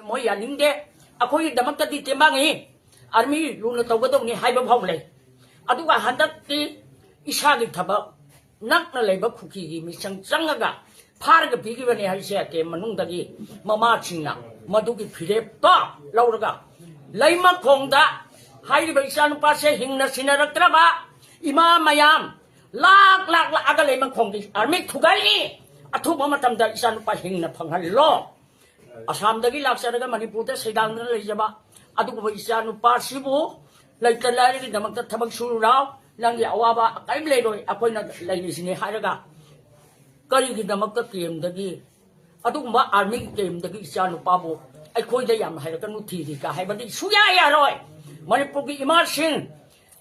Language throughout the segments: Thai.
มอยอย่านิ่งเด้อคุยแต่มันก็ดีเต็มบ้างงี้อาร์มีรู้นะตัวก็ต้องนี่ให้บ้าเลยอาดูว่าหันดัดที่อิชาดิทับนักนั่นเลยบ้าคุกกี้มีสังสังกะพาร์กพิกิวันนี้ให้เสียเกมมันนุ่งตะกี้มาชิงนะมาดูกี่พิเรปต้าเราละกันเลยมาคงตาให้ดิบอิสานุปัสเซหิงนัสินารักตระบะอิมามายามลักagakเลยมันคงดิอาร์มีทุกอย่างนี้ทุกมาทำได้อิสานุปัสหิงนับพังฮัลโลอาสามดกี้ลักษณะกันมันญี่ปุ่นเสียดังนั่นเลยใช่ปะอาดูว่าอิสานุปัสสิบุเลยแต่ละนี่ดังมันจะทำสู้เราลังยาวว่าใครเลยด้วยอาคนนั้นเลยนี่สิเนี่ยหายแล้วกันก็ยิ่งดังมันก็เกมดกี้อาดูว่าอาร์มีเกมดกี้อิสานุปัสบุไอ้คนได้ยามให้แล้วก็นุทีดีกันให้บันทึกสุยายร่อยมันญี่ปุ่นอิมาสิน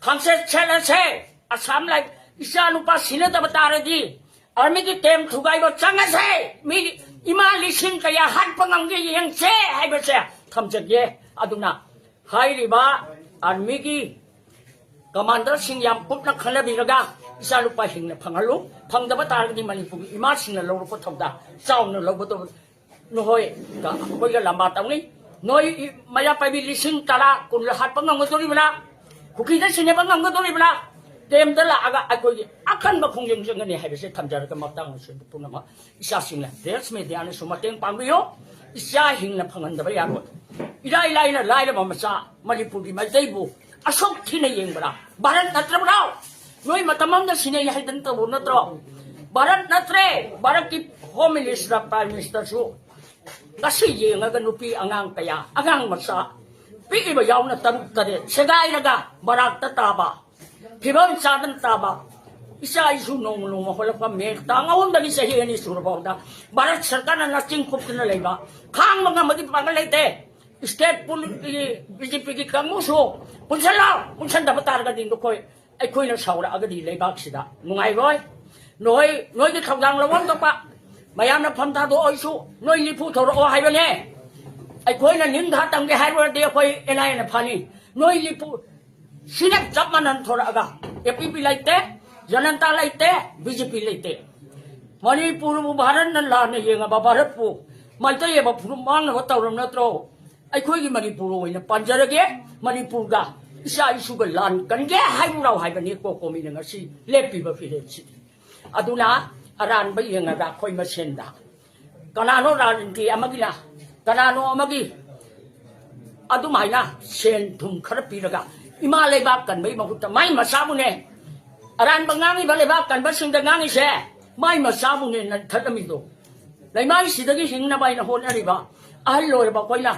ขังเสร็จเช่นนั้นเช่อาสามเลยอิสานุปัสสินเนี่ยจะมาตาร์ดีอาร์มีที่เต็มทุกไอ้บัดจังเช่มีอิมาลิสินก็ยังหันปังงังยี่ยังเช่ให้บัดเช่ทำจักเย่อาดูนะให้รีบาอาร์มีที่กำมันนั้นสิ่งยามปุ๊บนักขันเลยบีระกาอิสานุปัสสินเนี่ยพังฮัลโหลพังจะมาตาร์ดีมันญี่ปุ่นอิมาสินเนี่ยเราก็ทำได้เจ้าเนี่ยเราก็ต้องน้อยก็คุยกันลำบากตรงนี้น้อยไม่อยากไปบิลิสินตลาดคุณหัดปังงังก็ตัวนี้เวลาคุกกี้ได้สิ่งนี้ปังงังก็ตัวนี้เวลาเต็มตลาดอากูakan berkunjung dengan ni habis thamjar ka matang se puna ma isa sing la des me dia ni suma teng pang bio isa hing na phangan da ba ya ro ilai la ma sa manipur di mai dai bu asok thi na yeng bra baran natra bra noi matamam na sine ya hidan ta bu natro baran natre barak ki home minister prime minister su kasi yeng ga nupi angang kaya angang masa pi ba yaw na tam ta de segai na ga barak ta ta baพี่บ้านชาตินั่นตาบ้าอิสระอิสุนงลงมาคนละความเมตตาเงาวันนี้เสียนี่สุรบดาบาร์สกัดนั้นจริงคุบกันเลยบ้าข้างมันก็มาที่ปังเลยเต้สเตทปุ่นบีจีพีกังมุสุปุ่นฉันแล้วปุ่นฉันดับตากันดิ้งทุกคนไอ้คุยนั่งสาวละก็ดีเลยบ้าสิดาหน่วยร้อยที่ขับดังระวังตัวปะมายามนับพันธะตัวอิสุหน่วยลิพูทอร์โอให้ไปเนี่ยไอ้คุยนั่นนิ่งท่าตั้งแต่ให้วันเดียวคุยเอ็นไอเนี่ยพันนี่หน่วยลิพูsinek zaman thora aga APP laite jananta laite BJP laite manipur mu bharat nan la ne yenga ba bharat pu malte ye ba phuru mang na tawram na tro ai khoi gi manipur oina panjarage manipur ga isa isu ga lan kan ge hai bu raw hai ba ni ko mi na si lepi ba phi le chi aduna aran ba yenga ga khoi ma sen da kana no ran ti amagi la kana no amagi adu mai na sen thum khar pi la ga ima lebak kan bai mahut mai masabu ne aran bangangi ba lebak kan ba sing dangangi se mai masabu ne na thatami do lai mai sidagi hing na bai na hon ari ba ai lo ba koi la